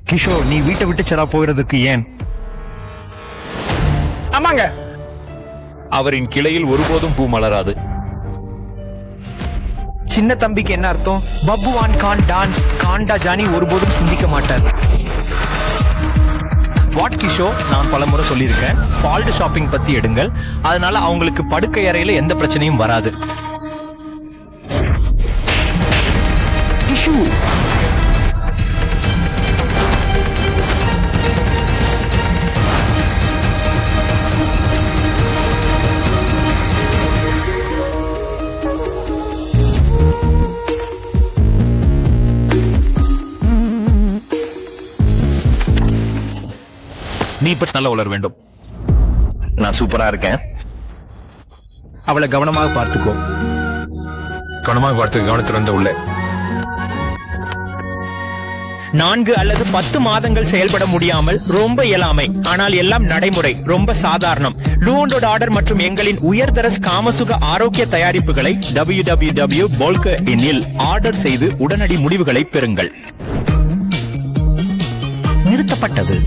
கிஷோர், நீ வீட்டை விட்டு செரா போகிறதுக்கு ஏன்? ஆமாங்க. அவரின் கிளையில் ஒருபோதும் பூ மலராது. சின்ன தம்பிக்கு என்ன அர்த்தம்? பப்புவான் கான் டான்ஸ், காண்டா ஜானி ஒருபோதும் சிந்திக்க மாட்டார். வாட் கிஷோர், நான் பலமுறை சொல்லியிருக்கேன், ஃபால்ட் ஷாப்பிங் பத்தி எடுங்கள். அதனால அவங்களுக்கு படுக்கை அறையில எந்த பிரச்சனையும் வராது. டிஷ்யூ. நீ இப்ப நல்ல வளர வேண்டும். நான் சூப்பரா இருக்கேன். அவளை கவனமாக பார்த்துக்கோ. கவனமாக பார்த்து கவனத்திலிருந்து உள்ள 4 அல்லது 10 மாதங்கள் செயல்பட முடியாமல் ரொம்ப இயலாமை, ஆனால் எல்லாம் நடைமுறை, ரொம்ப சாதாரணம். டூ ஆர்டர் மற்றும் எங்களின் உயர்தர காமசுக ஆரோக்கிய தயாரிப்புகளை www.bolka.in-இல் ஆர்டர் செய்து உடனடி முடிவுகளை பெறுங்கள். நிறுத்தப்பட்டது.